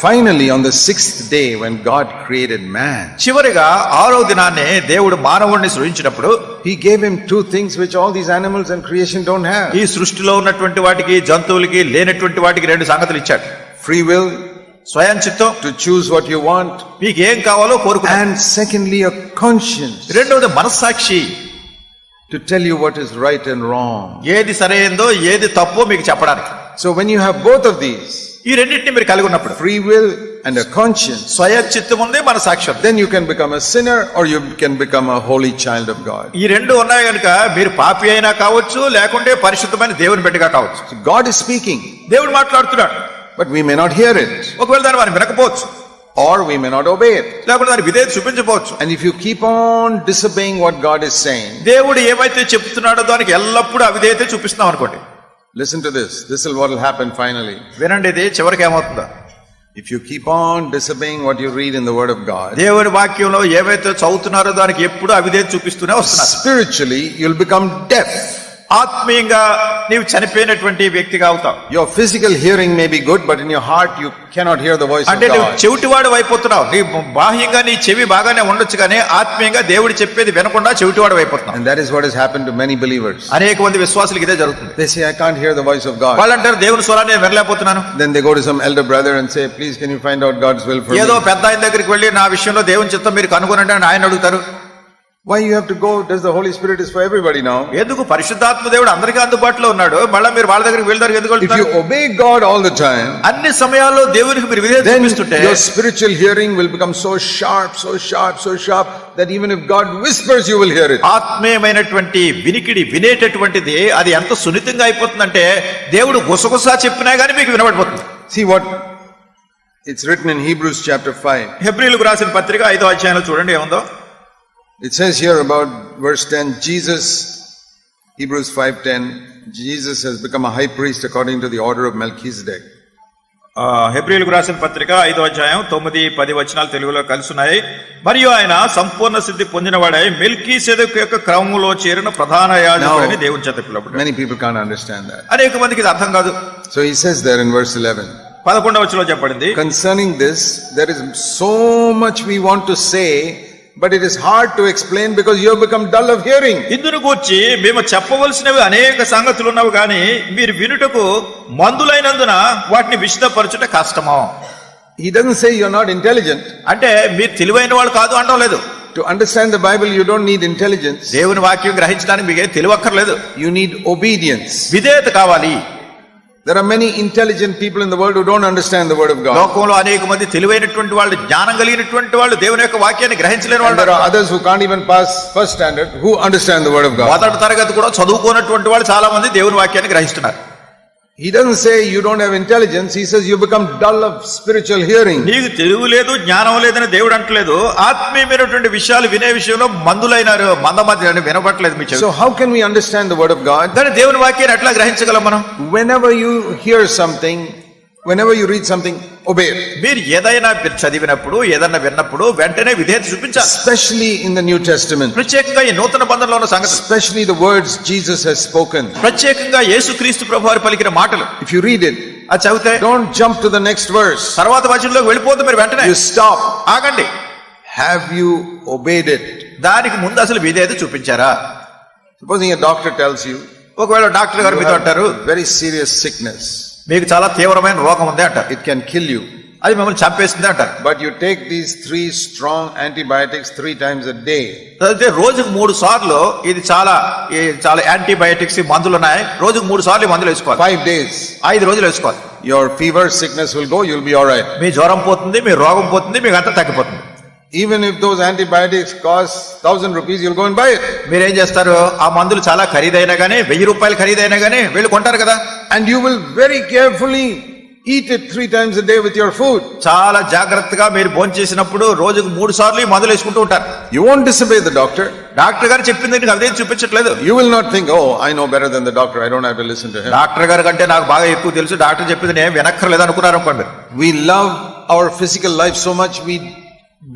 finally on the sixth day when God created man, చివరిగా ఆరో దినాన్ని దేవుడు మానవుడిని సృజించినప్పుడు he gave him two things which all these animals and creation don't have. ఈ సృష్టిలో ఉన్నటువంటి వాటికి జంతువులకి లేనటువంటి వాటికి రెండు సంగతులు ఇచ్చాడు. Free will, స్వయం చిత్తం, to choose what you want, మీకు ఏం కావాలో కోరుకో, and secondly a conscience, రెండవది మనస్సాక్షి, to tell you what is right and wrong. ఏది సరైనదో ఏది తప్పో మీకు చెప్పడానికి. So when you have both of these, ఈ రెండింటిని మీరు కలిగి ఉన్నప్పుడు, free will and a conscience, స్వయం చిత్తం ఉంది, మనస్సాక్షి ఉంది, then you can become a sinner or you can become a holy child of God. ఈ రెండు ఉన్నాయి కనుక మీరు పాపి అయినా కావచ్చు, లేకుంటే పరిశుద్ధమైన దేవుని బిడ్డగా కావచ్చు. So God is speaking, దేవుడు మాట్లాడుతున్నాడు, but we may not hear it, ఒకవేళ దాన్ని మనం వినకపోవచ్చు, or we may not obey it. లేకుంటే దాని విధేయత చూపించకపోవచ్చు. And if you keep on disobeying what God is saying, దేవుడు ఏమైతే చెప్తున్నాడో దానికి ఎల్లప్పుడూ అవిధేయత చూపిస్తున్నాం అనుకోండి. listen to this, this is what will happen finally. వినండి, ఇది చివరికి ఏమవుతుందో. If you keep on disobeying what you read in the word of God, దేవుని వాక్యంలో ఏవైతే చదువుతున్నారో దానికి ఎప్పుడు అవిధేయత చూపిస్తూనే వస్తున్నారు. spiritually you'll become deaf. ఆత్మీయంగా నీవు చనిపోయినటువంటి వ్యక్తిగా అవుతావు. Your physical hearing may be good, but in your heart you cannot hear the voice of అంటే నువ్వు God. చెవిటివాడు అయిపోతున్నావు. నీ బాహ్యంగా నీ చెవి బాగానే ఉండొచ్చు, కానీ ఆత్మీయంగా దేవుడు చెప్పేది వినకుండా చెవిటివాడు అయిపోతున్నావు. And that is what has happened to many believers. అనేక మంది విశ్వాసులకు ఇదే జరుగుతుంది. They say, I can't hear the voice of God. వాళ్ళు అంటారు, దేవుని స్వరాన్ని నేను వినలేకపోతున్నాను. Then they go to some elder brother and say, please can you find out God's will for ఏదో me? పెద్ద ఆయన దగ్గరికి వెళ్ళి నా విషయంలో దేవుని చిత్తం మీరు కనుగొనండి అని ఆయన అడుగుతారు. Why you have to go? Does the Holy Spirit is for everybody now? ఎందుకు? పరిశుద్ధాత్మ దేవుడు అందరికీ అందుబాటులో ఉన్నాడు, మళ్ళీ మీరు వాళ్ళ దగ్గరికి వెళ్తారు ఎందుకు? If you obey God all the time, అన్ని సమయాల్లో దేవునికి మీరు విధేయత then చూపిస్తుంటే your spiritual hearing will become so sharp, so sharp, so sharp that even if God whispers you will hear it. ఆత్మీయమైనటువంటి వినికిడి వినేటటువంటిది అది ఎంత సున్నితంగా అయిపోతుందంటే దేవుడు గుసగుసా చెప్పినా గానీ మీకు వినబడిపోతుంది. See what it's written in Hebrews chapter 5. హెబ్రీయులకు రాసిన పత్రిక 5వ అధ్యాయంలో చూడండి ఏముందో. It says here about verse 10, Jesus, Hebrews 5:10, Jesus has become a high priest according to the order of Melchizedek. హెబ్రీయులకు రాసిన పత్రిక 5వ అధ్యాయం 9, 10 వచనాలు తెలుగులో కలిసున్నాయి. మరియు ఆయన సంపూర్ణ సిద్ధి పొందినవాడై మెల్కీసెదెకు యొక్క క్రమములో చేరిన ప్రధాన యాజకుడని దేవుని చేత పిలువబడ్డాడు. Many people can't understand that. అనేక మందికి ఇది అర్థం కాదు. So he says there in verse 11, 11వ వచనంలో చెప్పబడింది, concerning this there is so much we want to say, but it is hard to explain because you have become dull of hearing. ఇందును గూర్చి మేము చెప్పవలసినవి అనేక సంగతులు ఉన్నవి కానీ మీరు వినుటకు మందులైనందున వాటిని విశదపరచుట కష్టమో. He doesn't say you're not intelligent. అంటే మీరు తెలివైన వాళ్ళు కాదు అనడం లేదు. To understand the Bible you don't need intelligence. దేవుని వాక్యం గ్రహించడానికి మీకు తెలివక్కర్లేదు. You need obedience. విధేయత కావాలి. There are many intelligent people in the world who don't understand the word of God. లోకంలో అనేక మంది తెలివైనటువంటి వాళ్ళు, జ్ఞానం కలిగినటువంటి వాళ్ళు దేవుని యొక్క వాక్యాన్ని గ్రహించలేని వాళ్ళు. There are others who can't even pass first standard who understand the word of God. మొదటి తరగతి కూడా చదువుకోనటువంటి వాళ్ళు చాలా మంది దేవుని వాక్యాన్ని గ్రహిస్తున్నారు. He doesn't say you don't have intelligence. He says you become dull of spiritual hearing. నీకు తెలివి లేదు, జ్ఞానం లేదని దేవుడు అంటలేదు. ఆత్మీయమైనటువంటి విషయాలు వినే విషయంలో మందులైనారు, మందమతి వినపట్లేదు మీ చెవి. So how can we understand the word of God? కానీ దేవుని వాక్యాన్ని ఎట్లా గ్రహించగలం మనం? Whenever you hear something, whenever you read something, obey it. మీరు ఏదైనా చదివినప్పుడు, ఏదైనా విన్నప్పుడు వెంటనే విధేయత చూపించాలి. Especially in the New Testament. ప్రత్యేకంగా ఈ నూతన బంధంలో ఉన్న సంగతి. Especially the words Jesus has spoken. ప్రత్యేకంగా యేసుక్రీస్తు ప్రభువారు పలికిన మాటలు. If you read it, అది చదివితే don't jump to the next verse. తర్వాత వచనంలోకి వెళ్ళిపోతే మీరు వెంటనే You stop. ఆగండి. Have you obeyed it? దానికి ముందు అసలు విధేయత చూపించారా? Supposing a doctor tells you, ఒకవేళ డాక్టర్ గారు మీతో అంటారు, very serious sickness, మీకు చాలా తీవ్రమైన రోగం ఉంది అంటారు, it can kill you, అది మిమ్మల్ని చంపేస్తుంది అంటారు. but you take these 3 strong antibiotics 3 times a day. అయితే రోజుకు 3 సార్లు ఇది చాలా యాంటీబయాటిక్స్ మందులు ఉన్నాయి, రోజుకు 3 సార్లు మందులు వేసుకోవాలి. 5 days, 5 రోజులు వేసుకోవాలి. your fever sickness will go, you'll be all right. మీ జ్వరం పోతుంది, మీ రోగం పోతుంది, మీకు అంతా తగ్గిపోతుంది. Even if those antibiotics cost 1,000 rupees, you'll go and buy it. మీరేం చేస్తారు? ఆ మందులు చాలా ఖరీదైనా గానీ, 1000 రూపాయలు ఖరీదైనా గానీ వెళ్ళి కొంటారు కదా. And you will very carefully eat it 3 times a day with your food. చాలా జాగ్రత్తగా మీరు భోంచేసినప్పుడు రోజుకు 3 సార్లు ఈ మందులు వేసుకుంటూ ఉంటారు. You won't disobey the doctor. Doctor గారు చెప్పింది నీకు అదే చూపించట్లేదు. You will not think, oh, I know better than the doctor, I don't have to listen to him. Doctor గారి కంటే నాకు బాగా ఎక్కువ తెలుసు, డాక్టర్ చెప్పింది నేను వినక్కర్లేదు అనుకున్నారు అనుకోండి. We love our physical life so much, we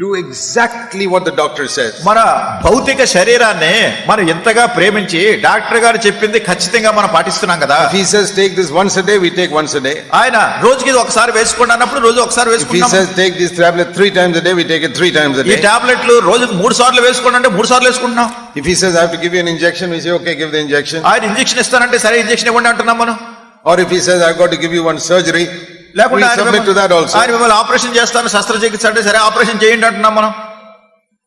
do exactly what the doctor says. మన భౌతిక శరీరాన్ని మనం ఎంతగా ప్రేమించి డాక్టర్ గారు చెప్పింది ఖచ్చితంగా మనం పాటిస్తున్నాం కదా. If he says take this once a day, we take once a day. ఆయన రోజుకి ఇది ఒకసారి వేసుకోండి అన్నప్పుడు రోజు ఒకసారి If he వేసుకుంటాం. says take this tablet 3 times a day, we take it 3 times a ఈ day. టాబ్లెట్లు రోజుకి 3 సార్లు వేసుకోండి అంటే 3 సార్లు వేసుకుంటున్నాం. If he says I have to give you an injection, we say okay, give the injection. ఆయన ఇంజెక్షన్ ఇస్తానంటే సరే ఇంజెక్షన్ ఇవ్వండి అంటున్నాం మనం. Or if he says I've got to give you one surgery, we లేకుంటే submit to that also. ఆయన మిమ్మల్ని operation చేస్తాను శస్త్రచికిత్స అంటే సరే ఆపరేషన్ చేయండి అంటున్నాం మనం.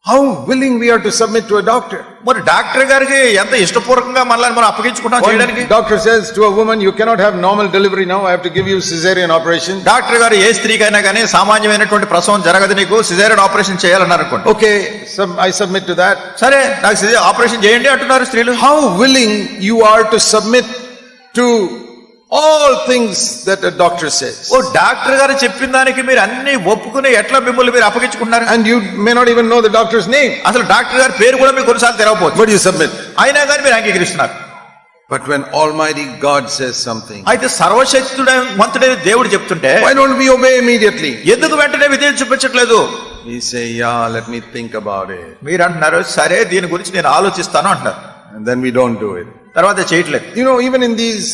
How willing we are to submit to a doctor. మరి డాక్టర్ గారికి ఎంత ఇష్టపూర్వకంగా మనల్ని మనం అప్పగించుకుంటాం చేయడానికి. Doctor says to a woman, you cannot have normal delivery now, I have to give you cesarean operation. Doctor గారు ఏ స్త్రీకైనా కానీ సామాన్యమైనటువంటి ప్రసవం జరగదు, నీకు సిజేరియన్ ఆపరేషన్ చేయాలన్నారు అనుకోండి. Okay, I submit to that. సరే నాకు ఆపరేషన్ చేయండి అంటున్నారు స్త్రీలు. How willing you are to submit to all things that a doctor says. ఓ డాక్టర్ గారు చెప్పిన దానికి మీరు అన్ని ఒప్పుకుని ఎట్లా మిమ్మల్ని మీరు అప్పగించుకుంటున్నారు. And you may not even know the doctor's name. అసలు డాక్టర్ గారి పేరు కూడా మీకు కొన్నిసార్లు తెలవకపోవచ్చు. But you submit. అయినా కానీ మీరు అంగీకరిస్తున్నారు. But when Almighty God says something, అయితే సర్వశక్తుడైన దేవుడు చెప్తుంటే why don't we obey immediately? ఎందుకు వెంటనే విధేయత చూపించట్లేదు? We say, yeah, let me think about it. మీరు అంటున్నారు సరే దీని గురించి నేను ఆలోచిస్తాను అంటున్నారు. And then we don't do it. తర్వాత చేయట్లేదు. You know, even in these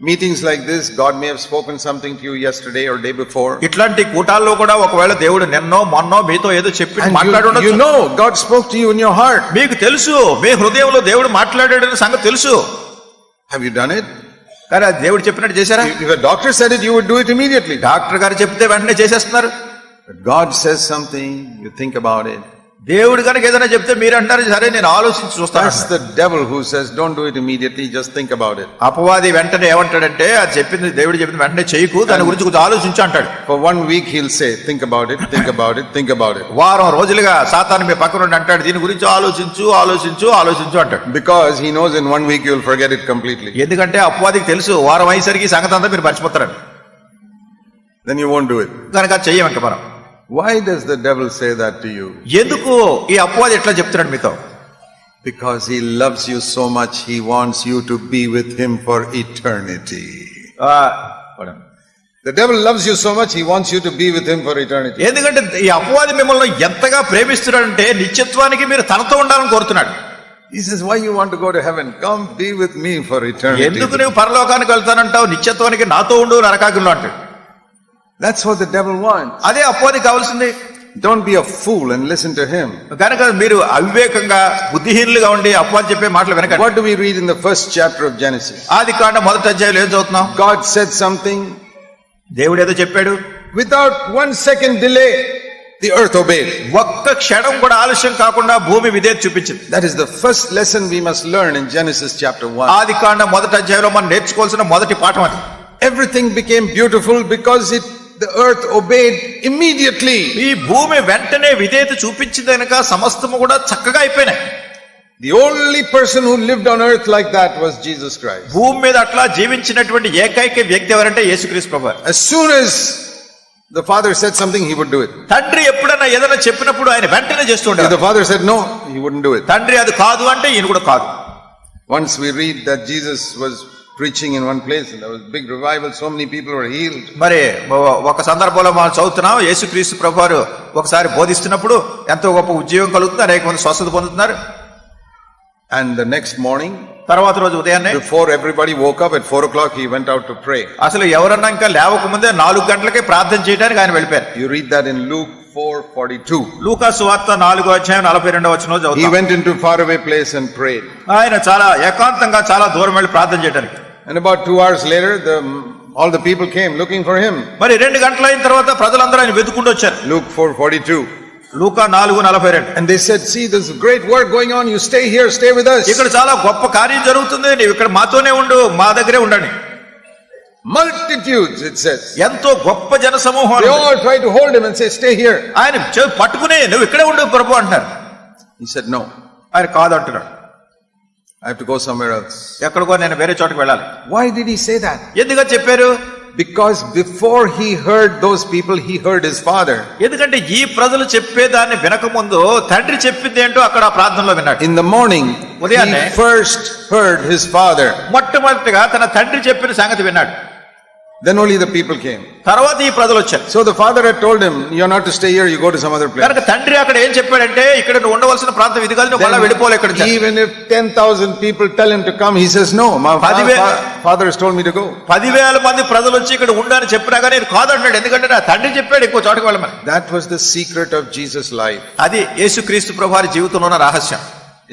meetings like this, God may have spoken something to you yesterday or day before. ఇట్లాంటి కూటాల్లో కూడా ఒకవేళ దేవుడు నిన్నో మొన్నో మీతో ఏదో చెప్పి మాట్లాడుండొచ్చు. You know God spoke to you in your heart. మీకు తెలుసు మీ హృదయంలో దేవుడు మాట్లాడాడని సంగతి తెలుసు. Have you done it? కానీ అది దేవుడు చెప్పినట్టు చేశారా? If a doctor said it, you would do it immediately. Doctor గారు చెప్తే వెంటనే చేసేస్తున్నారు. But God says something, you think about it. దేవుడు కనుక ఏదైనా చెప్తే మీరు అంటారు సరే నేను ఆలోచించి చూస్తాను. That's the devil who says don't do it immediately, just think about it. అపవాది వెంటనే ఏమంటాడంటే అది చెప్పింది దేవుడు చెప్పింది వెంటనే చేయకు, దాని గురించి కొంచెం ఆలోచించు అంటాడు. For 1 week he'll say think about it, think about it, think about it. వారం రోజులుగా సాతాను మీ పక్కన ఉండి అంటాడు దీని గురించి ఆలోచించు ఆలోచించు ఆలోచించు అంటాడు. Because he knows in 1 week you'll forget it completely. ఎందుకంటే అపవాదికి తెలుసు వారం అయ్యేసరికి సంగతి అంతా మీరు మర్చిపోతారని. Then you won't do it. కనుక చెయ్యం ఇంక మనం. Why does the devil say that to you? ఎందుకు ఈ అపవాది ఎట్లా చెప్తున్నాడు మీతో? Because he loves you so much, he wants you to be with him for eternity. The devil loves you so much, he wants you to be with him for eternity. ఎందుకంటే ఈ అపవాది మిమ్మల్ని ఎంతగా ప్రేమిస్తున్నాడంటే నిత్యత్వానికి మీరు తనతో ఉండాలని కోరుతున్నాడు. He says, why you want to go to heaven? Come be with me for eternity. ఎందుకు నువ్వు పరలోకానికి వెళ్తానంటావు, నిత్యత్వానికి నాతో ఉండు నరకాగ్నిలో అంటాడు. That's what the devil wants. అదే అపవాది కావాల్సింది. Don't be a fool and listen to him. కనుక మీరు అవివేకంగా బుద్ధిహీనులుగా ఉండి అపవాది చెప్పే మాటలు వినకండి. What do we read in the first chapter of Genesis? ఆదికాండం 1వ అధ్యాయంలో ఏం చదువుతున్నాం? God said something. దేవుడు ఏదో చెప్పాడు. Without 1 second delay, the earth obeyed. ఒక్క క్షణం కూడా ఆలస్యం కాకుండా భూమి విధేయత చూపించింది. That is the first lesson we must learn in Genesis chapter 1. ఆదికాండం 1వ అధ్యాయంలో మనం నేర్చుకోవాల్సిన మొదటి పాఠం అది. Everything became beautiful because the earth obeyed immediately. ఈ భూమి వెంటనే విధేయత చూపించింది కనుక సమస్తము కూడా చక్కగా అయిపోయినాయి. The only person who lived on earth like that was Jesus Christ. భూమి మీద అట్లా జీవించినటువంటి ఏకైక వ్యక్తి ఎవరంటే యేసుక్రీస్తు ప్రభువు. As soon as the father said something, he would do it. తండ్రి ఎప్పుడైనా ఏదైనా చెప్పినప్పుడు ఆయన వెంటనే చేస్తూ If ఉండేవాడు. the father said no, he wouldn't do it. తండ్రి అది కాదు అంటే ఈయన కూడా కాదు. Once we read that Jesus was preaching in one place and there was big revival, so many people were healed. మరి ఒక సందర్భంలో మనం చదువుతున్నాం యేసుక్రీస్తు ప్రభువారు ఒకసారి బోధిస్తున్నప్పుడు ఎంతో గొప్ప ఉద్యోగం కలుగుతుంది, అనేక మంది స్వస్థత పొందుతున్నారు. And the next morning, తర్వాత రోజు ఉదయాన్నే before everybody woke up at 4 o'clock, he went out to pray. అసలు ఎవరన్నా ఇంకా లేవక ముందే 4 గంటలకే ప్రార్థన చేయడానికి ఆయన వెళ్ళిపోయారు. You read that in Luke 4:42. లూకా సువార్త 4వ అధ్యాయం 42వ వచనంలో He చదువుతాం. went into faraway place and prayed. ఆయన చాలా ఏకాంతంగా చాలా దూరం వెళ్ళి ప్రార్థన చేయడానికి. And about 2 hours later, all the people came looking for him. మరి 2 గంటల అయిన తర్వాత ప్రజలందరూ ఆయన వెతుకుంటూ వచ్చారు. Luke 4:42. Luka 4:42. And they said, see, there's great work going on. You stay here, stay with us. ఇక్కడ చాలా గొప్ప కార్యం జరుగుతుంది, నీవు ఇక్కడ మాతోనే ఉండు, మా దగ్గరే ఉండండి. Multitudes, it says. ఎంతో గొప్ప జన సమూహం. They all tried to hold him and say, stay here. ఆయన పట్టుకునే నువ్వు ఇక్కడే ఉండు ప్రభు అంటున్నారు. He said, no, ఆయన కాదు అంటున్నాడు. I have to go somewhere else. ఎక్కడికో నేను వేరే చోటుకు వెళ్ళాలి. Why did he say that? ఎందుకు చెప్పారు? Because before he heard those people, he heard his father. ఎందుకంటే ఈ ప్రజలు చెప్పేదాన్ని వినక ముందు తండ్రి చెప్పింది ఏంటో అక్కడ ప్రార్థనలో విన్నాడు. In the morning, he first heard his father. మొట్టమొదటిగా తన తండ్రి చెప్పిన సంగతి విన్నాడు. Then only the people came. తర్వాత ఈ ప్రజలు వచ్చారు. So the father had told him, "You are not to stay here. You go to some other place." కనుక తండ్రి అక్కడ ఏం చెప్పాడంటే, ఇక్కడ నువ్వు ఉండవలసిన ప్రాంతం ఇది కాదు, నువ్వు మళ్ళా వెళ్ళిపోలే ఇక్కడ. Even if 10,000 people tell him to come, he says, "No, my father has told me to go." 10,000 మంది ప్రజలు వచ్చి ఇక్కడ ఉండని చెప్పినా కానీ నేను కాదంటాడు. ఎందుకంటే నా తండ్రి చెప్పాడు ఇంకో చోటకి వెళ్ళమని. That was the secret of Jesus' life. అది యేసుక్రీస్తు ప్రభువారి జీవితంలో ఉన్న రహస్యం.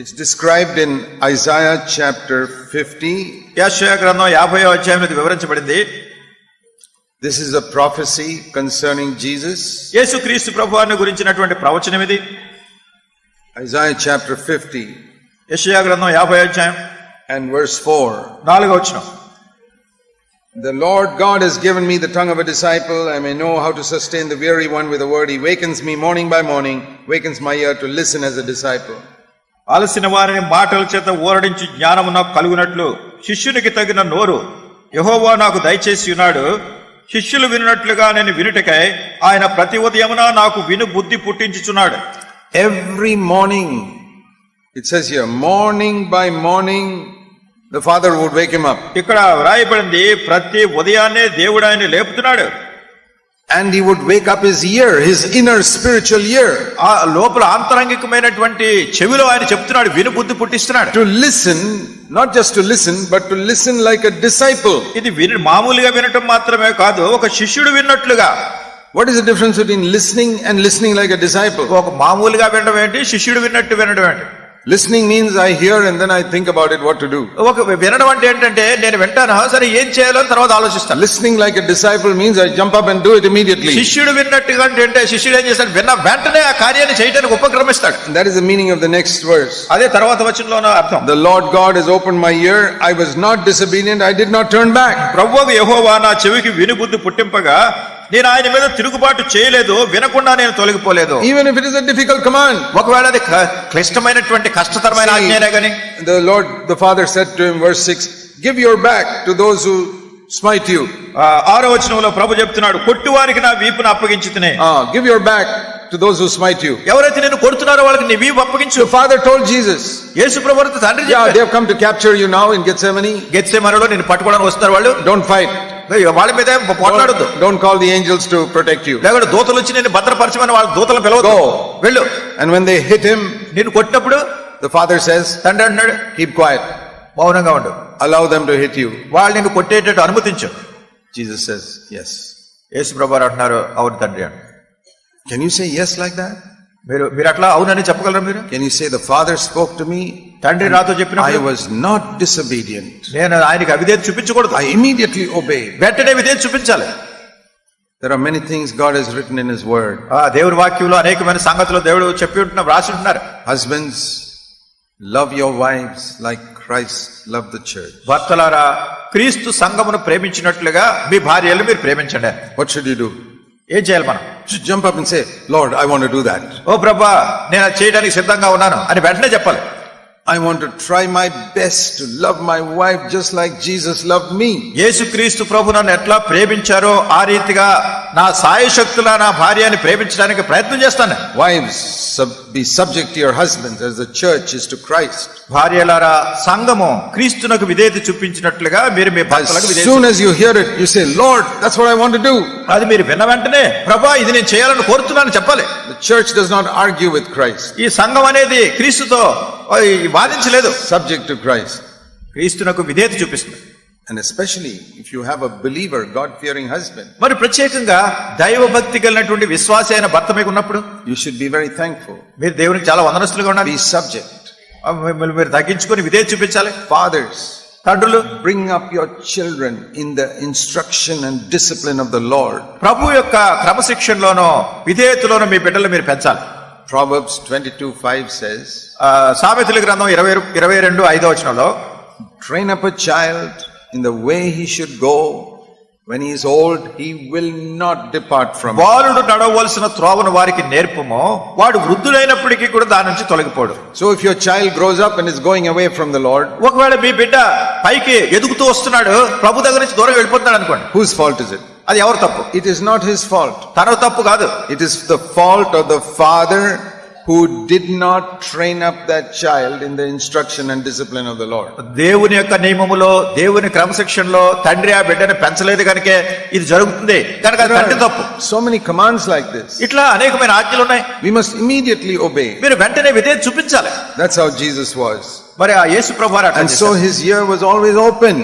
It's described in Isaiah chapter 50. యెషయా గ్రంథం 50వ అధ్యాయంలో ఇది వివరించబడింది. This is a prophecy concerning Jesus. యేసుక్రీస్తు ప్రభువారిని గురించినటువంటి ప్రవచనం ఇది. Isaiah chapter 50 యెషయా గ్రంథం 50వ అధ్యాయం and verse 4. 4వ వచనం. The Lord God has given me the tongue of a disciple. I may know how to sustain the weary one with a word. He wakens me morning by morning, wakens my ear to listen as a disciple. అలసిన వారిని మాటల చేత ఊరడించి జ్ఞానము నాకు కలుగునట్లు శిష్యునికి తగిన నోరు యెహోవా నాకు దయచేసి ఉన్నాడు. శిష్యులు వినున్నట్లుగా నేను వినుటకై ఆయన ప్రతి ఉదయమున నాకు విను బుద్ధి పుట్టించుచున్నాడు. Every morning, it says here, morning by morning, the Father would wake him up. ఇక్కడ వ్రాయబడింది, ప్రతి ఉదయాన్నే దేవుడు ఆయన లేపుతున్నాడు. And he would wake up his ear, his inner spiritual ear. ఆ లోపల ఆంతరంగికమైనటువంటి చెవిలో ఆయన చెప్తున్నాడు, విను బుద్ధి పుట్టిస్తున్నాడు. To listen, not just to listen, but to listen like a disciple. ఇది మామూలుగా వినటం మాత్రమే కాదు, ఒక శిష్యుడు విన్నట్లుగా. What is the difference between listening and listening like a disciple? ఒక మామూలుగా వినడం ఏంటి, శిష్యుడు విన్నట్టు వినడం ఏంటి? Listening means I hear and then I think about it what to do. ఒక వినడం అంటే ఏంటంటే, నేను వింటాను, సరే ఏం చేయాలో తర్వాత ఆలోచిస్తాను. Listening like a disciple means I jump up and do it immediately. శిష్యుడు విన్నట్టుగా అంటే శిష్యుడు ఏం చేస్తాడు, విన్న వెంటనే ఆ కార్యాన్ని చేయడానికి ఉపక్రమిస్తాడు. That is the meaning of the next verse. అదే తర్వాత వచనంలోనే అర్థం. The Lord God has opened my ear. I was not disobedient. I did not turn back. ప్రభువు యెహోవా నా చెవికి వినుబుద్ధి పుట్టింపగా నేను ఆయన మీద తిరుగుబాటు చేయలేదు, వినకుండా నేను తొలగిపోలేదు. Even if it is a difficult command. ఒకవేళ అది క్లిష్టమైనటువంటి కష్టతరమైన ఆజ్ఞనే గాని. The Father said to him, verse 6, give your back to those who smite you. 6వ వచనంలో ప్రభు చెప్తున్నాడు, కొట్టువారికి నా వీపును అప్పగించుతనే. Give your back to those who smite you. ఎవరైతే నిన్ను కొడుతున్నారో వాళ్ళకి నీ వీపు అప్పగించు. The Father told Jesus. యేసు ప్రభువుతో తండ్రి చెప్పాడు. They have come to capture you now in Gethsemane. గెత్సేమనెలో నిన్ను పట్టుకోవడానికి వస్తున్నారు వాళ్ళు. Don't fight. వాళ్ళ మీద పోట్లాడొద్దు. Don't call the angels to protect you. లేకపోతే దూతలు వచ్చి నిన్ను భద్రపరచమని వాళ్ళ దూతలను పిలవద్దు. వెళ్ళు. And when they hit him, నిన్ను కొట్టినప్పుడు the Father says, తండ్రి అంటున్నాడు, keep quiet. మౌనంగా ఉండు. Allow them to hit you. వాళ్ళు నిన్ను కొట్టేటట్టు అనుమతించు. Jesus says, yes. యేసు ప్రభువారు అంటున్నారు, అవును తండ్రి అని. Can you say yes like that? మీరు అట్లా అవునని చెప్పగలరా మీరు? Can you say the Father spoke to me? తండ్రి నాతో చెప్పినప్పుడు I was not disobedient. నేను ఆయనకి అవిధేయత చూపించకూడదు. I immediately obeyed. వెంటనే విధేయత చూపించాలి. There are many things God has written in His Word. దేవుని వాక్యంలో అనేకమైన సంగతులు దేవుడు చెప్పి ఉంటున్నారు, రాసి ఉంటున్నారు. Husbands, love your wives like Christ loved the church. భర్తలారా, క్రీస్తు సంఘమును ప్రేమించినట్లుగా మీ భార్యలు మీరు ప్రేమించండి. What should you do? ఏం చేయాలి మనం? Jump up and say, Lord, I want to do that. ఓ ప్రభువా, నేను అది చేయడానికి సిద్ధంగా ఉన్నాను అని వెంటనే చెప్పాలి. I want to try my best to love my wife just like Jesus loved me. యేసుక్రీస్తు ప్రభు నన్ను ఎట్లా ప్రేమించారో ఆ రీతిగా నా సాయశక్తులా నా భార్యని ప్రేమించడానికి ప్రయత్నం చేస్తాను. Wives, be subject to your husbands as the church is to Christ. భార్యలారా, సంఘము క్రీస్తునకు విధేయత చూపించినట్లుగా మీరు మీ భర్తలకు విధేయత. As soon as you hear it, you say, Lord, that's what I want to do. అది మీరు విన్న వెంటనే, ప్రభువా ఇది నేను చేయాలని కోరుతున్నాను చెప్పాలి. The church does not argue with Christ. ఈ సంఘం అనేది క్రీస్తుతో వాదించలేదు. Subject to Christ. క్రీస్తునకు విధేయత చూపిస్తుంది. And especially if you have a believer, God-fearing husband. మరి ప్రత్యేకంగా దైవ భక్తి కలిగినటువంటి విశ్వాసి అయిన భర్త మీకు ఉన్నప్పుడు you should be very thankful. మీరు దేవునికి చాలా వందనస్తులుగా ఉండాలి. Be subject. మీరు తగ్గించుకొని విధేయత చూపించాలి. Fathers, తండ్రులు, bring up your children in the instruction and discipline of the Lord. ప్రభు యొక్క క్రమశిక్షణలోనో విధేయతలోనో మీ బిడ్డలు మీరు పెంచాలి. Proverbs 22:5 says, సామెతల గ్రంథం 22:5వ వచనంలో, train up a child in the way he should go. When he is old, he will not depart from it. బాలుడు నడవవలసిన త్రోవను వారికి నేర్పుమో వాడు వృద్ధుడైనప్పటికీ కూడా దాని నుంచి తొలగిపోడు. So if your child grows up and is going away from the Lord, ఒకవేళ మీ బిడ్డ పైకి ఎదుగుతూ వస్తున్నాడు, ప్రభు దగ్గర నుంచి దూరంగా వెళ్ళిపోతున్నాడు అనుకోండి, whose fault is it? అది ఎవరి తప్పు? It is not his fault. తన తప్పు కాదు. It is the fault of the father who did not train up that child in the instruction and discipline of the Lord. దేవుని యొక్క నియమములో దేవుని క్రమశిక్షణలో తండ్రి ఆ బిడ్డను పెంచలేదు కనుకే ఇది జరుగుతుంది కనుక తండ్రి తప్పు. So many commands like this. ఇట్లా అనేకమైన ఆజ్ఞలు ఉన్నాయి. We must immediately obey. మీరు వెంటనే విధేయత చూపించాలి. That's how Jesus was. మరి ఆ యేసు ప్రభువారు అట్లా And so his ear was always open.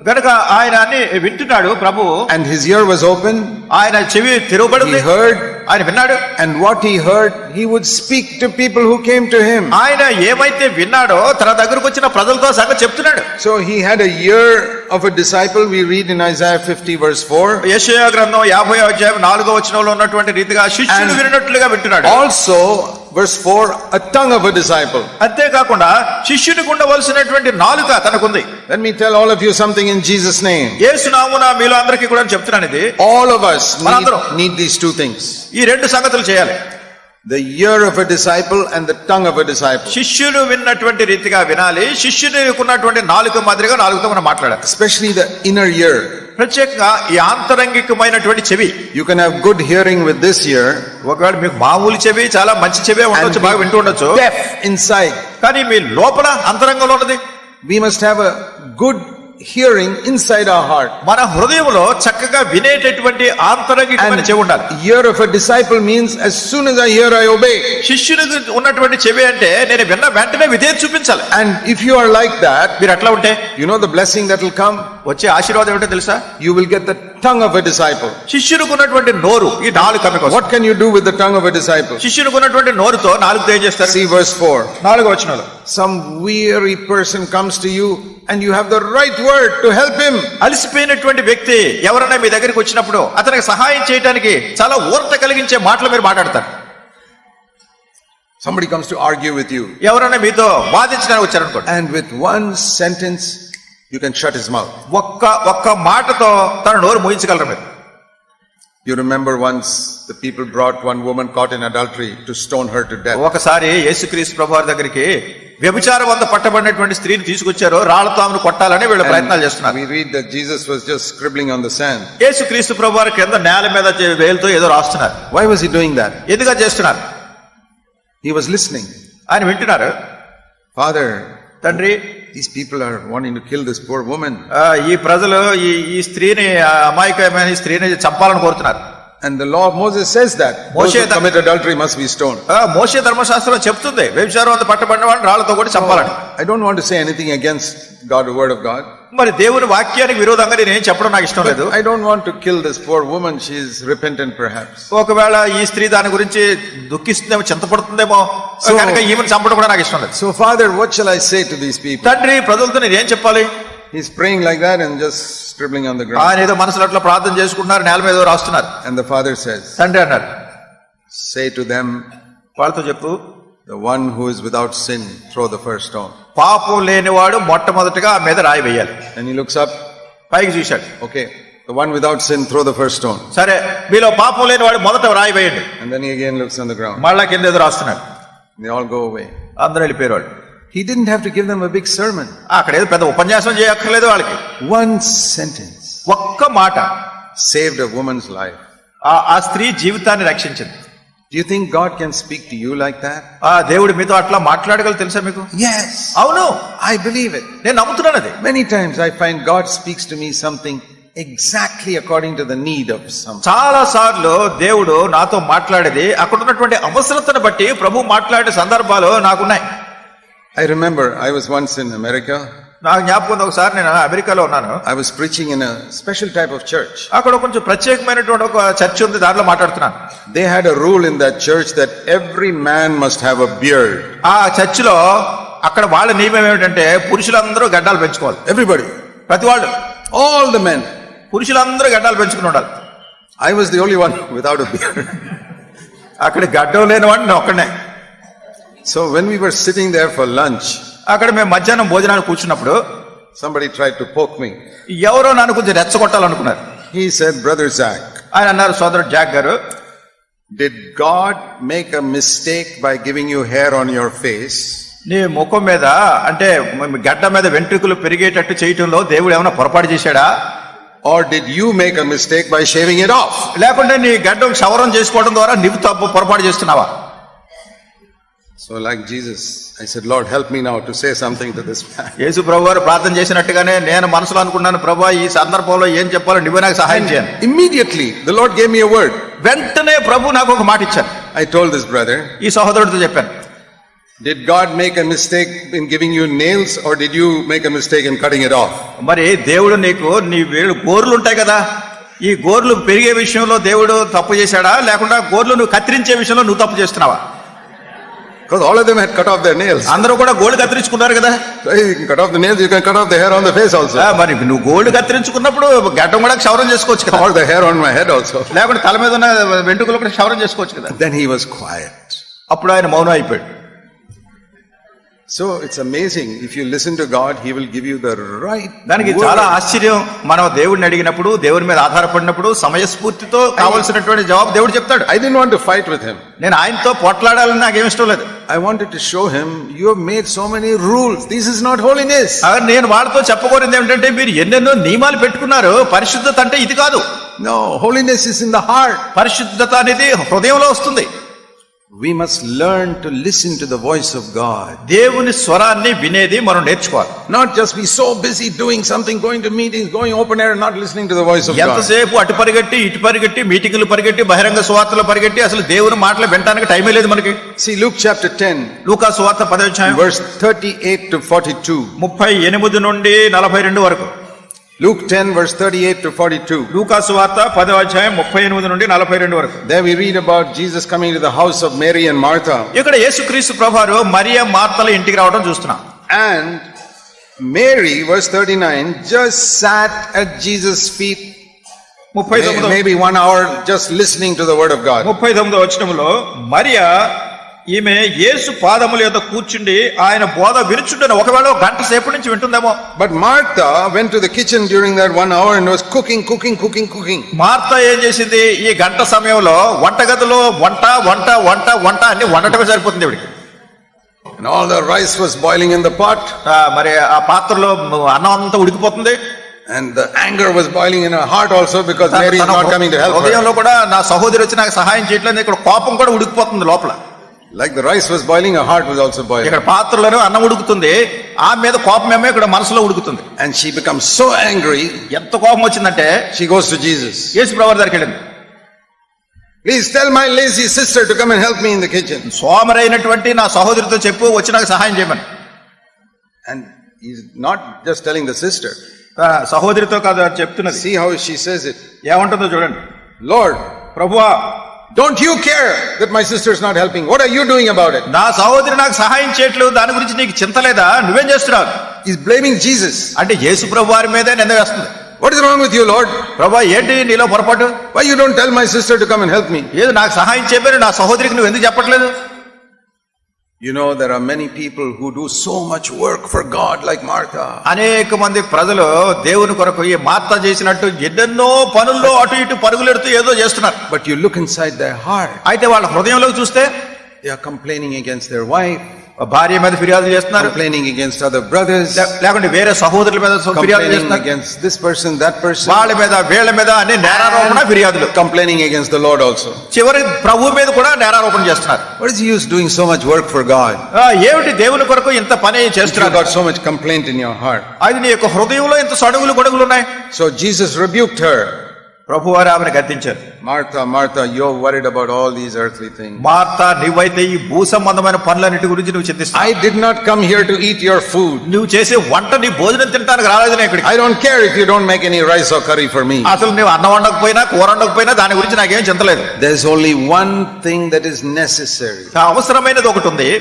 గనుక ఆయన అన్ని వింటున్నాడు ప్రభు. And his ear was open. ఆయన చెవి తెరవబడింది. He heard. ఆయన విన్నాడు. And what he heard, he would speak to people who came to him. ఆయన ఏమైతే విన్నాడో తన దగ్గరకు వచ్చిన ప్రజలతో సంగతి చెప్తున్నాడు. So he had a ear of a disciple. We read in Isaiah 50 verse 4. యెషయా గ్రంథం 50వ అధ్యాయం 4వ వచనంలో ఉన్నటువంటి రీతిగా శిష్యుడు విన్నట్లుగా వింటున్నాడు. Also verse 4, a tongue of a disciple. అంతేకాకుండా శిష్యునికి ఉండవలసినటువంటి నాలుక తనకుంది. Let me tell all of you something in Jesus' name. యేసు నామమున మీలో అందరికీ కూడా చెప్తున్నాను ఇది. All of us need these two things. ఈ రెండు సంగతులు చేయాలి. The ear of a disciple and the tongue of a disciple. శిష్యుడు విన్నటువంటి రీతిగా వినాలి. శిష్యునికి ఉన్నటువంటి నాలుక మాదిరిగా నాలుగుతో మనం మాట్లాడాలి. Especially the inner ear. ప్రత్యేకంగా ఈ ఆంతరంగికమైనటువంటి చెవి. You can have good hearing with this ear. ఒకవేళ మీకు మామూలు చెవి చాలా మంచి చెవి ఉండొచ్చు, బాగా వింటూ ఉండొచ్చు. Deaf inside. కానీ మీ లోపల అంతరంగంలో ఉన్నది. We must have a good hearing inside our heart. మన హృదయంలో చక్కగా వినేటటువంటి ఆంతరంగికమైన చెవి ఉండాలి. Ear of a disciple means as soon as I hear, I obey. శిష్యునికి ఉన్నటువంటి చెవి అంటే నేను విన్న వెంటనే విధేయత చూపించాలి. And if you are like that, మీరు అట్లా ఉంటే you know the blessing that will come. వచ్చే ఆశీర్వాదం ఏంటో తెలుసా? You will get the tongue of a disciple. శిష్యునికి ఉన్నటువంటి నోరు, ఈ నాలుక మీకు. What can you do with the tongue of a disciple? శిష్యునికి ఉన్నటువంటి నోరుతో నాలుగుతో ఏం చేస్తారు? See verse 4. 4వ వచనంలో Some weary person comes to you and you have the right word to help him. అలసిపోయినటువంటి వ్యక్తి ఎవరైనా మీ దగ్గరికి వచ్చినప్పుడు అతనికి సహాయం చేయడానికి చాలా ఊరట కలిగించే మాటలు మీరు మాట్లాడతారు. Somebody comes to argue with you. ఎవరైనా మీతో వాదించడానికి వచ్చారనుకోండి. And with one sentence you can shut his mouth. ఒక్క మాటతో తన నోరు మూయించగలరు మీరు. You remember once the people brought one woman caught in adultery to stone her to death. ఒకసారి యేసుక్రీస్తు ప్రభువారి దగ్గరికి వ్యభిచారం వల్ల పట్టబడినటువంటి స్త్రీని తీసుకొచ్చారు. రాళ్లతో ఆమెను కొట్టాలని వీళ్ళు ప్రయత్నాలు చేస్తున్నారు. We read that Jesus was just scribbling on the sand. యేసుక్రీస్తు ప్రభువారి కింద నేల మీద వేలుతో ఏదో రాస్తున్నారు. Why was he doing that? ఎందుకు చేస్తున్నారు? He was listening. ఆయన వింటున్నారు. Father, తండ్రి, these people are wanting to kill this poor woman. ఈ ప్రజలు ఈ స్త్రీని, అమాయకమైన ఈ స్త్రీని చంపాలని కోరుతున్నారు. And the law of Moses says that those who commit adultery must be stoned. మోషే ధర్మశాస్త్రం చెప్తుంది వ్యభిచారం వల్ల పట్టబడిన వాడిని రాళ్లతో కొట్టి చంపాలని. I don't want to say anything against God, the word of God. మరి దేవుని వాక్యానికి విరోధంగా నేను ఏం చెప్పడం నాకు ఇష్టం లేదు. I don't want to kill this poor woman. She is repentant perhaps. ఒకవేళ ఈ స్త్రీ దాని గురించి దుఃఖిస్తుందేమో, చింతపడుతుందేమో, కనుక ఈమెను చంపడం కూడా నాకు ఇష్టం లేదు. So Father, what shall I say to these people? తండ్రి, ప్రజలతో నేను ఏం చెప్పాలి? He's praying like that and just scribbling on the ground. ఆయన ఏదో మనసులో అట్లా ప్రార్థన చేసుకుంటున్నారు, నేల మీద రాస్తున్నారు. And the father says, తండ్రి అన్నారు, say to them, వాళ్ళతో చెప్పు, the one who is without sin, throw the first stone. పాపం లేనివాడు మొట్టమొదటిగా ఆ మీద రాయి వేయాలి. And he looks up, పైకి చూశాడు. okay, the one without sin, throw the first stone. సరే, మీలో పాపం లేనివాడు మొదట రాయి వేయండి. And then he again looks on the ground. మళ్ళా కింద ఏదో రాస్తున్నాడు. They all go away. అందరూ వెళ్ళిపోయారు వాళ్ళు. He didn't have to give them a big sermon. అక్కడ ఏదో పెద్ద ఉపన్యాసం చేయక్కర్లేదు వాళ్ళకి. One sentence ఒక్క మాట saved a woman's life. ఆ స్త్రీ జీవితాన్ని రక్షించింది. Do you think God can speak to you like that? దేవుడు మీతో అట్లా మాట్లాడగలరు తెలుసా మీకు? Yes. అవును, I believe it. నేను నమ్ముతున్నాను అది. Many times I find God speaks to me something exactly according to the need of some. చాలా సార్లు దేవుడు నాతో మాట్లాడేది అక్కడ ఉన్నటువంటి అవసరతను బట్టి ప్రభు మాట్లాడే సందర్భాలు నాకున్నాయి. I remember I was once in America. నాకు జ్ఞాపకం, ఒకసారి నేను అమెరికాలో ఉన్నాను. I was preaching in a special type of church. అక్కడ కొంచెం ప్రత్యేకమైనటువంటి ఒక చర్చ్ ఉంది, దాంట్లో మాట్లాడుతున్నాను. They had a rule in that church that every man must have a beard. ఆ చర్చ్ లో అక్కడ వాళ్ళ నియమం ఏమిటంటే పురుషులందరూ గడ్డాలు పెంచుకోవాలి. Everybody, ప్రతి వాళ్ళు, all the men, పురుషులందరూ గడ్డాలు పెంచుకుని ఉండాలి. I was the only one without a beard. అక్కడ గడ్డం లేని వాడిని నేను ఒక్కడే. So when we were sitting there for lunch, అక్కడ మేము మధ్యాహ్నం భోజనానికి కూర్చున్నప్పుడు somebody tried to poke me. ఎవరో నన్ను కొంచెం రెచ్చగొట్టాలనుకున్నారు. He said, Brother Zach, ఆయన అన్నారు, సోదరుడు జాక్ గారు, did God make a mistake by giving you hair on your face? నీ ముఖం మీద అంటే గడ్డ మీద వెంట్రుకలు పెరిగేటట్టు చేయటంలో దేవుడు ఏమైనా పొరపాటు చేశాడా? Or did you make a mistake by shaving it off? లేకుంటే నీ గడ్డం క్షవరం చేసుకోవడం ద్వారా నువ్వు తప్పు పొరపాటు చేస్తున్నావా? So like Jesus, I said, Lord, help me now to say something to this man. యేసు ప్రభు వారు ప్రార్థన చేసినట్టుగానే నేను మనసులో అనుకున్నాను, ప్రభువా ఈ సందర్భంలో ఏం చెప్పాలో నువ్వే నాకు సహాయం చేయండి. Immediately, the Lord gave me a word. వెంటనే ప్రభు నాకు ఒక మాట ఇచ్చారు. I told this brother, ఈ సహోదరుడితో చెప్పాను, did God make a mistake in giving you nails, or did you make a mistake in cutting it off? మరి దేవుడు నీకు నీ వేళ్ళు గోర్లు ఉంటాయి కదా, ఈ గోర్లు పెరిగే విషయంలో దేవుడు తప్పు చేశాడా, లేకుండా గోర్లు నువ్వు కత్తిరించే విషయంలో నువ్వు తప్పు చేస్తున్నావా? Because all of them had cut off their nails. అందరూ కూడా గోల్డ్ కత్తిరించుకున్నారు కదా. So you can cut off the nails, you can cut off the hair on the face also. మరి నువ్వు గోల్డ్ కత్తిరించుకున్నప్పుడు గడ్డం కూడా క్షవరం చేసుకోవచ్చు కదా, Or the hair on my head also. లేకుంటే తల మీద ఉన్న వెంట్రుకలు కూడా క్షవరం చేసుకోవచ్చు కదా. Then he was quiet. అప్పుడు ఆయన మౌనం అయిపోయాడు. So it's amazing. If you listen to God, He will give you the right దానికి word. చాలా ఆశ్చర్యం, మనం దేవుడిని అడిగినప్పుడు, దేవుడి మీద ఆధారపడినప్పుడు సమయస్ఫూర్తితో కావాల్సినటువంటి జవాబు దేవుడు చెప్తాడు. I didn't want to fight with him. నేను ఆయనతో పోట్లాడాలని నాకేం ఇష్టం లేదు. I wanted to show him, you have made so many rules. This is not holiness. నేను వాళ్ళతో చెప్పకూడదు ఏమిటంటే, మీరు ఎన్నెన్నో నియమాలు పెట్టుకున్నారు, పరిశుద్ధత అంటే ఇది కాదు. No, holiness is in the heart. పరిశుద్ధత అనేది హృదయంలో వస్తుంది. We must learn to listen to the voice of God. దేవుని స్వరాన్ని వినేది మనం నేర్చుకోవాలి. Not just be so busy doing something, going to meetings, going open air, and not listening to the voice of God. ఎంతసేపు అటు పరిగెట్టి ఇటు పరిగెట్టి మీటింగులు పరిగెట్టి బహిరంగ సువార్తలు పరిగెట్టి అసలు దేవుని మాటలు వినడానికి టైమే లేదు మనకి. See Luke chapter 10. లూకా సువార్త 10వ అధ్యాయం verse 38 to 42. 38 నుండి 42 వరకు. Luke 10 verse 38 to 42. లూకా సువార్త 10వ అధ్యాయం 38 నుండి 42 వరకు. There we read about Jesus coming to the house of Mary and Martha. ఇక్కడ యేసుక్రీస్తు ప్రభువారు మరియ మార్తల ఇంటికి రావడం చూస్తున్నాం. And Mary, verse 39, just sat at Jesus' feet. 39 maybe 1 hour just listening to the word of God. 39వ వచనంలో మరియ ఈమె యేసు పాదముల యొద్ద కూర్చుండి ఆయన బోధ వినుచుండెను. ఒకవేళ గంట సేపు నుంచి వింటుందేమో. But Martha went to the kitchen during that 1 hour and was cooking. Martha ఏం చేసింది, ఈ గంట సమయంలో వంటగదిలో వంట అన్ని వండటమే సరిపోతుంది ఇవిడికి. And all the rice was boiling in the pot. మరి ఆ పాత్రలో అన్నం అంతా ఉడికిపోతుంది. And the anger was boiling in her heart also, because Mary is not coming to help her. హృదయంలో కూడా నా సహోదరి వచ్చి నాకు సహాయం చేయట్లేదు, ఇక్కడ కోపం కూడా ఉడికిపోతుంది లోపల. Like the rice was boiling, her heart was also boiling. ఇక్కడ పాత్రలోనే అన్నం ఉడుకుతుంది, ఆ మీద కోపమేమో ఇక్కడ మనసులో ఉడుకుతుంది. And she becomes so angry. ఎంత కోపం వచ్చిందంటే she goes to Jesus. యేసు ప్రభువారి దగ్గరికి వెళ్ళింది. Please tell my lazy sister to come and help me in the kitchen. సోమరైనటువంటి నా సహోదరితో చెప్పు, వచ్చి నాకు సహాయం చేయమని. And he's not just telling the sister. సహోదరితో కాదు చెప్తున్నది. See how she says it. ఏమంటుందో చూడండి. Lord, ప్రభువా, don't you care that my sister is not helping? What are you doing about it? నా సహోదరి నాకు సహాయం చేయట్లేదు, దాని గురించి నీకు చింత లేదా? నువ్వేం చేస్తున్నావు? He's blaming Jesus. అంటే యేసు ప్రభువారి మీదే నింద వేస్తుంది. What is wrong with you, Lord? ప్రభువా, ఏంటి నీలో పొరపాటు? Why you don't tell my sister to come and help me? ఏదో నాకు సహాయం చేయమని నా సహోదరికి నువ్వు ఎందుకు చెప్పట్లేదు? You know, there are many people who do so much work for God like Martha. అనేక మంది ప్రజలు దేవుని కొరకు ఈ మార్త చేసినట్టు ఎన్నెన్నో పనుల్లో అటు ఇటు పరుగులెడుతూ ఏదో చేస్తున్నారు. But you look inside their heart. అయితే వాళ్ళ హృదయంలోకి చూస్తే they are complaining against their wife, భార్య మీద ఫిర్యాదు చేస్తున్నారు, complaining against other brothers, లేకుంటే వేరే సహోదరుల మీద ఫిర్యాదు చేస్తున్నారు, against this person, that person, వాళ్ళ మీద వీళ్ళ మీద అన్ని నేరారోపణ ఫిర్యాదులు, complaining against the Lord also. చివరి ప్రభు మీద కూడా నేరారోపణ చేస్తున్నారు. What is the use doing so much work for God? ఏమిటి దేవుని కొరకు ఇంత పని చేస్తున్నారు? You got so much complaint in your heart. అది నీ యొక్క హృదయంలో ఇంత సడుగులు గొడుగులు ఉన్నాయి. So Jesus rebuked her. ప్రభువారు ఆమెను గద్దించారు. Martha, Martha, you're worried about all these earthly things. Martha, నీవైతే ఈ భూ సంబంధమైన పనులన్నిటి గురించి నువ్వు చింతిస్తున్నావు. I did not come here to eat your food. నువ్వు చేసే వంట నీ భోజనం తినడానికి రాలేదు నేను ఇక్కడికి. I don't care if you don't make any rice or curry for me. అసలు నువ్వు అన్నం వండకపోయినా కూర వండకపోయినా దాని గురించి నాకేం చింతలేదు. There's only one thing that is necessary. అవసరమైనది ఒకటి ఉంది.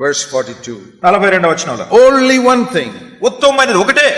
Verse 42. 42వ వచనంలో only one thing. ఉత్తమమైనది ఒకటే.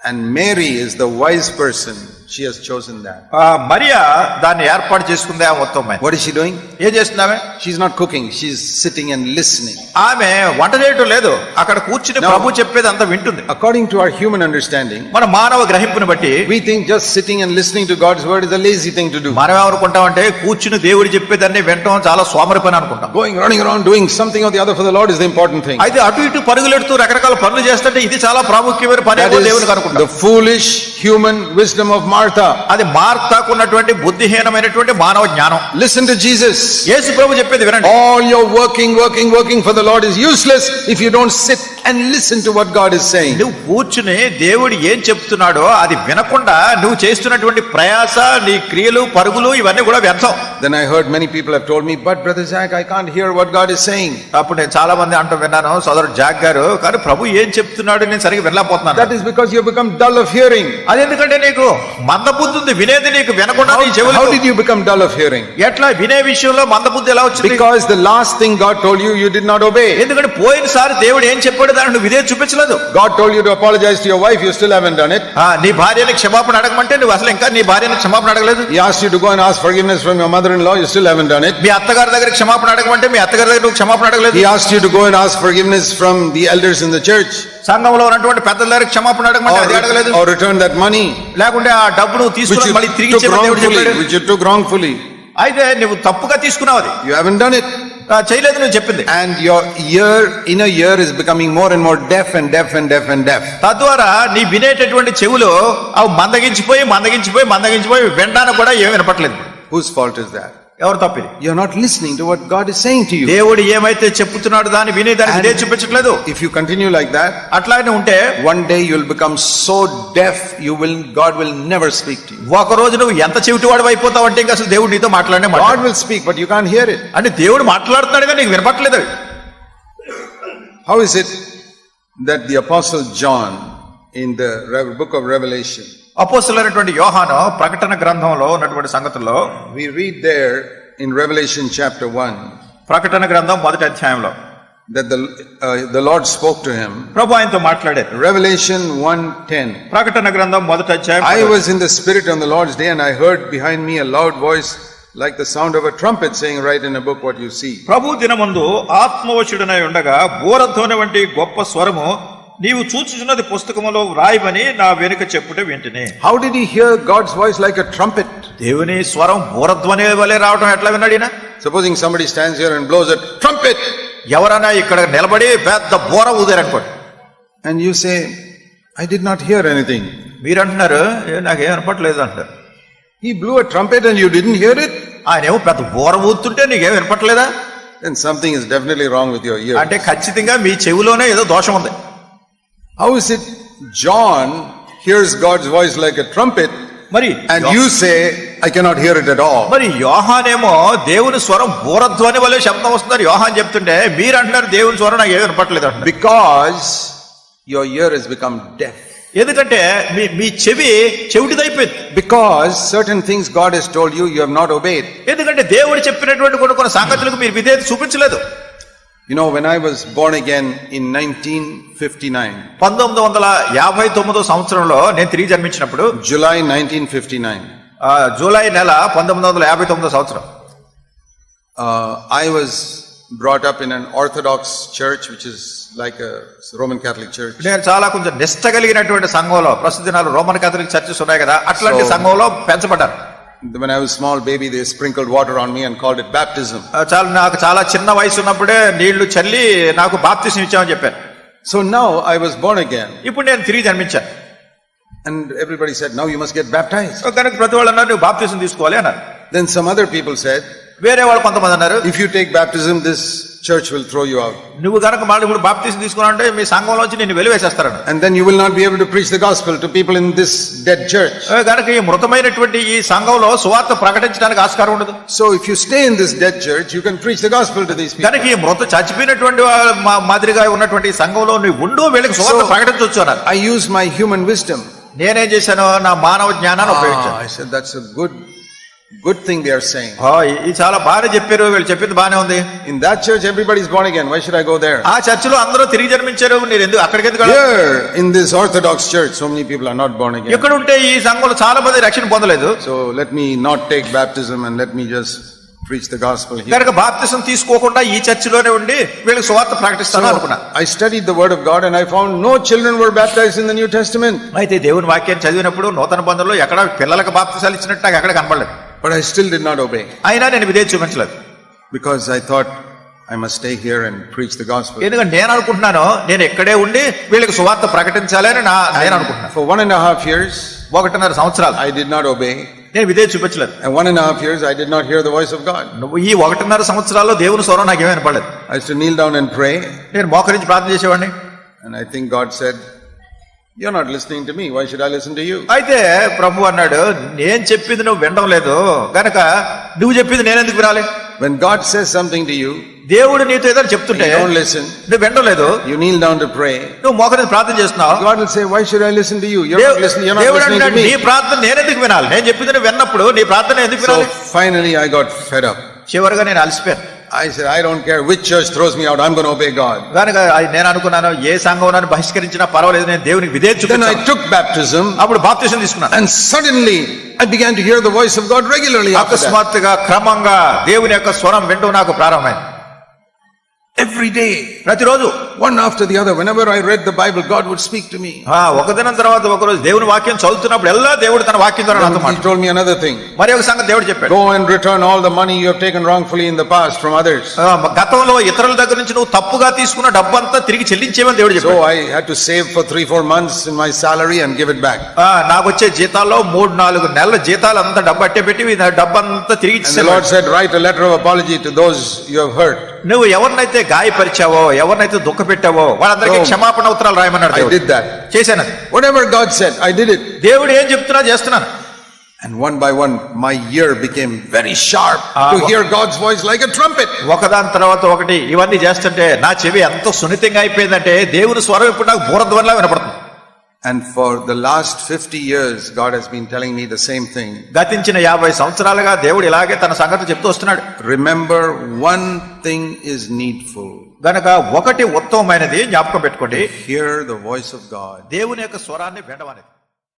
And Mary is the wise person. She has chosen that. Mariya దాన్ని ఏర్పాటు చేసుకుంది. ఆ ఉత్తమమైన. What is she doing? ఏం చేస్తున్నామే? She's not cooking. She's sitting and listening. ఆమె వంట చేయటం లేదు, అక్కడ కూర్చుని ప్రభు చెప్పేది అంతా వింటుంది. According to our human understanding, మన మానవ గ్రహింపుని బట్టి we think just sitting and listening to God's word is a lazy thing to do. మనం ఏమనుకుంటామంటే కూర్చుని దేవుడు చెప్పేదాన్ని వినటం చాలా సోమరి పని అనుకుంటాం. Going running around doing something or the other for the Lord is the important thing. అయితే అటు ఇటు పరుగులెడుతూ రకరకాల పనులు చేస్తుంటే ఇది చాలా ప్రాముఖ్యమైన పని దేవునికి అనుకుంటాం. The foolish human wisdom of Martha. అది మార్తాకు ఉన్నటువంటి బుద్ధిహీనమైనటువంటి మానవ జ్ఞానం. Listen to Jesus. యేసు ప్రభు చెప్పేది వినండి. All your working for the Lord is useless if you don't sit and listen to what God is saying. నువ్వు కూర్చుని దేవుడు ఏం చెప్తున్నాడో అది వినకుండా నువ్వు చేస్తున్నటువంటి ప్రయాస, నీ క్రియలు, పరుగులు ఇవన్నీ కూడా వ్యర్థం. Then I heard many people have told me, but Brother Jack, I can't hear what God is saying. అప్పుడు నేను చాలా మంది అంటూ విన్నాను, సోదరుడు జాక్ గారు, కానీ ప్రభు ఏం చెప్తున్నాడు నేను సరిగ్గా వినలేకపోతున్నాను. That is because you have become dull of hearing. అది ఎందుకంటే నీకు మందబుద్ధి ఉంది, వినేది నీకు వినకుండా నీ చెవులు. How did you become dull of hearing? ఎట్లా వినే విషయంలో మందబుద్ధి ఎలా వచ్చింది? Because the last thing God told you, you did not obey. ఎందుకంటే పోయినసారి దేవుడు ఏం చెప్పాడు దాన్ని నువ్వు ఇదే చూపించలేదు. God told you to apologize to your wife, you still haven't done it. నీ భార్యని క్షమాపణ అడగమంటే నువ్వు అసలు ఇంకా నీ భార్యని క్షమాపణ అడగలేదు. He asked you to go and ask forgiveness from your mother-in-law, you still haven't done it. మీ అత్తగారి దగ్గర క్షమాపణ అడగమంటే మీ అత్తగారి దగ్గర నువ్వు క్షమాపణ అడగలేదు. He asked you to go and ask forgiveness from the elders in the church. సంఘంలో ఉన్నటువంటి పెద్దల దగ్గర క్షమాపణ అడగమంటే అది అడగలేదు. Or return that money. లేకుంటే ఆ డబ్బును తీసుకుని మళ్ళీ తిరిగి which you took wrongfully. అయితే నువ్వు తప్పుగా తీసుకున్నావు, అది you haven't done it. చేయలేదు నువ్వు చెప్పింది. And your inner ear is becoming more and more deaf and deaf and deaf and deaf. తద్వారా నీ వినేటటువంటి చెవులు అవి మందగించిపోయి వినడానికి కూడా ఏమీ వినపట్లేదు. Whose fault is that? ఎవరు తప్పిది? You're not listening to what God is saying to you. దేవుడు ఏమైతే చెప్తున్నాడు దాన్ని వినేదానికి ఇదే చూపించట్లేదు. If you continue like that, అట్లానే ఉంటే one day you'll become so deaf God will never speak to you. ఒక రోజు నువ్వు ఎంత చెవిటివాడు అయిపోతావు అంటే ఇంకా అసలు దేవుడు నీతో మాట్లాడనే మాట్లాడు. God will speak but you can't hear it. అంటే దేవుడు మాట్లాడుతున్నాడు కానీ నీకు వినపట్లేదు. How is it that the apostle John in the book of Revelation, అపోస్తలుడైనటువంటి యోహాను ప్రకటన గ్రంథంలో ఉన్నటువంటి సంగతుల్లో we read there in Revelation chapter 1 ప్రకటన గ్రంథం మొదటి అధ్యాయంలో that the Lord spoke to him. ప్రభు ఆయనతో మాట్లాడారు. Revelation 1:10. ప్రకటన గ్రంథం మొదటి అధ్యాయం. I was in the spirit on the Lord's day and I heard behind me a loud voice like the sound of a trumpet saying, write in a book what you see. ప్రభు దినమందు ఆత్మవశుడనై ఉండగా బోరధ్వని వంటి గొప్ప స్వరము, నీవు చూచుచున్నది పుస్తకములో వ్రాయమని నా వెనుక చెప్పుట వింటిని. How did he hear God's voice like a trumpet? దేవుని స్వరం బోరధ్వని వలె రావడం ఎట్లా విన్నాడు ఈయన? Supposing somebody stands here and blows a trumpet. ఎవరైనా ఇక్కడ నిలబడి పెద్ద బోర ఊదారనుకోండి. And you say, I did not hear anything. మీరు అంటున్నారు నాకేం వినపట్లేదు అంటారు. He blew a trumpet and you didn't hear it? ఆయన ఏమో పెద్ద బోర ఊదుతుంటే నీకేం వినపట్లేదా? Then something is definitely wrong with your ear. అంటే ఖచ్చితంగా మీ చెవిలోనే ఏదో దోషం ఉంది. How is it John hears God's voice like a trumpet మరి and you say I cannot hear it at all? మరి యోహానేమో దేవుని స్వరం బోరధ్వని వలె శబ్దం వస్తున్నారు యోహాన్ చెప్తుంటే మీరు అంటున్నారు దేవుని స్వరం నాకు ఏమీ వినపట్లేదు అంటున్నారు. Because your ear has become deaf. ఎందుకంటే మీ చెవిటిదైపోయింది. Because certain things God has told you, you have not obeyed. ఎందుకంటే దేవుడు చెప్పినటువంటి కొన్ని సంగతులకు మీరు విధేయత చూపించలేదు. You know, when I was born again in 1959. 1959 సంవత్సరంలో నేను తిరిగి జన్మించినప్పుడు July 1959. జూలై నెల 1959 సంవత్సరం. I was brought up in an Orthodox church which is like a Roman Catholic church. నేను చాలా కొంచెం నిష్ట కలిగినటువంటి సంఘంలో, ప్రస్తుత దినాల్లో రోమన్ కాథలిక్ చర్చెస్ ఉన్నాయి కదా, అట్లాంటి సంఘంలో పెంచబడ్డారు. When I was small baby, they sprinkled water on me and called it baptism. నాకు చాలా చిన్న వయసు ఉన్నప్పుడే నీళ్లు చల్లి నాకు బాప్తిసం ఇచ్చామని చెప్పారు. So now I was born again. ఇప్పుడు నేను తిరిగి జన్మించాను. And everybody said, now you must get baptized. కనుక ప్రతి వాళ్ళు అన్నారు నువ్వు బాప్తిసం తీసుకోవాలి అన్నారు. Then some other people said, వేరే వాళ్ళు కొంతమంది అన్నారు, if you take baptism, this church will throw you out. నువ్వు కనుక మళ్ళీ ఇప్పుడు బాప్తిసం తీసుకున్నావంటే మీ సంఘంలోంచి నిన్ను వెలివేసేస్తారని. And then you will not be able to preach the gospel to people in this dead church. కనుక ఈ మృతమైనటువంటి ఈ సంఘంలో సువార్త ప్రకటించడానికి ఆస్కారం ఉండదు. So if you stay in this dead church, you can preach the gospel to these people. కనుక ఈ చచ్చిపోయినటువంటి మాదిరిగా ఉన్నటువంటి సంఘంలో నువ్వు ఉండు, వీళ్ళకి సువార్త ప్రకటించవచ్చు అన్నారు. I used my human wisdom. నేనేం చేశాను, నా మానవ జ్ఞానాన్ని ఉపయోగించాను. I said that's a good thing they are saying. ఇది చాలా బాగా చెప్పారు, వీళ్ళు చెప్పింది బానే ఉంది. In that church everybody is born again, why should I go there? ఆ చర్చిలో అందరూ తిరిగి జన్మించారు, నేను ఎందుకు అక్కడికి ఎందుకు వెళ్ళాలి? Here in this Orthodox church so many people are not born again. ఇక్కడ ఉంటే ఈ సంఘంలో చాలా మంది రక్షణ పొందలేదు. So let me not take baptism and let me just preach the gospel here. కనుక బాప్తిసం తీసుకోకుండా ఈ చర్చిలోనే ఉండి వీళ్ళకి సువార్త ప్రకటిస్తాను అనుకున్నా. I studied the word of God and I found no children were baptized in the New Testament. అయితే దేవుని వాక్యాన్ని చదివినప్పుడు నూతన బంధంలో ఎక్కడ పిల్లలకు బాప్తిసాలు ఇచ్చినట్టు నాకు ఎక్కడ కనపడలేదు. But I still did not obey. అయినా నేను విధేయత చూపించలేదు. Because I thought I must stay here and preach the gospel. ఎందుకంటే నేను అనుకుంటున్నాను నేను ఇక్కడే ఉండి వీళ్ళకి సువార్త ప్రకటించాలి అని నేను అనుకుంటున్నాను. For 1.5 years 1.5 సంవత్సరాలు I did not obey. నేను విధేయ చూపించలేదు. And 1.5 years I did not hear the voice of God. నువ్వు ఈ 1.5 సంవత్సరాల్లో దేవుని స్వరం నాకు ఏమీ వినపడలేదు. I used to kneel down and pray. నేను మోకరించి ప్రార్థన చేసేవాడిని. And I think God said, "You're not listening to me. Why should I listen to you?" అయితే ప్రభు అన్నాడు, నేను చెప్పింది నువ్వు వినడం లేదు గనక నువ్వు చెప్పింది నేను ఎందుకు వినాలి? When God says something to you, దేవుడు నీతో ఏదో చెప్తుంటే you don't listen. నువ్వు వినడం లేదు. You kneel down to pray. నువ్వు మోకరించి ప్రార్థన చేస్తున్నావు. God will say, "Why should I listen to you? You're not listening to నీ me." ప్రార్థన నేను ఎందుకు వినాలి? నేను చెప్పింది నువ్వు విన్నప్పుడు నీ ప్రార్థన ఎందుకు So వినాలి? finally I got fed up. చివరిగా నేను అలసిపోయాను. I said, "I don't care which church throws me out. I'm going to obey God." కనుక నేను అనుకున్నాను, ఏ సంఘం నన్ను బహిష్కరించినా పర్వాలేదు, నేను దేవునికి విధేయత Then చూపించాను. I took baptism. అప్పుడు బాప్తిసం తీసుకున్నాను. And suddenly I began to hear the voice of God regularly after that. అకస్మాత్తుగా క్రమంగా దేవుని యొక్క స్వరం వినడం నాకు ప్రారంభమైంది. Every day, ప్రతిరోజు one after the other, whenever I read the Bible, God would speak to me. ఒక దినం తర్వాత ఒక రోజు దేవుని వాక్యం చదువుతున్నప్పుడు ఎల్లా దేవుడు తన వాక్యం ద్వారా నాతో He మాట్లాడాడు. told me another thing. మరి ఒక సంగతి దేవుడు చెప్పాడు, Go and return all the money you have taken wrongfully in the past from others. గతంలో ఇతరుల దగ్గర నుంచి నువ్వు తప్పుగా తీసుకున్న డబ్బంతా తిరిగి చెల్లించేమని దేవుడు So చెప్పాడు. I had to save for 3-4 months in my salary and give it back. నాకు వచ్చే జీతాల్లో 3-4 నెలల జీతాలు అంతా డబ్బు అట్టే పెట్టి డబ్బంతా తిరిగి And the ఇచ్చేసాడు. Lord said, "Write a letter of apology to those you have hurt." నువ్వు ఎవరినైతే గాయపరిచావో, ఎవరినైతే దుఃఖ పెట్టావో వాళ్ళందరికీ క్షమాపణ ఉత్తరాలు రాయమన్నాడు I దేవుడు. did that. చేశాను అది. Whatever God said, I did it. దేవుడు ఏం చెప్తున్నా చేస్తున్నాను. And one by one, my ear became very sharp to hear God's voice like a trumpet. ఒకదాని తర్వాత ఒకటి ఇవన్నీ చేస్తుంటే నా చెవి ఎంతో సున్నితంగా అయిపోయిందంటే దేవుని స్వరం ఇప్పుడు నాకు బూరధ్వనిలా వినపడుతుంది. And for the last 50 years, God has been telling me the same thing. గతించిన 50 సంవత్సరాలుగా దేవుడు ఇలాగే తన సంగతి చెప్తూ వస్తున్నాడు. Remember, one thing is needful. గనక ఒకటి ఉత్తమమైనది జ్ఞాపకం పెట్టుకోండి, Hear the voice of God. దేవుని యొక్క స్వరాన్ని వినడం అనేది.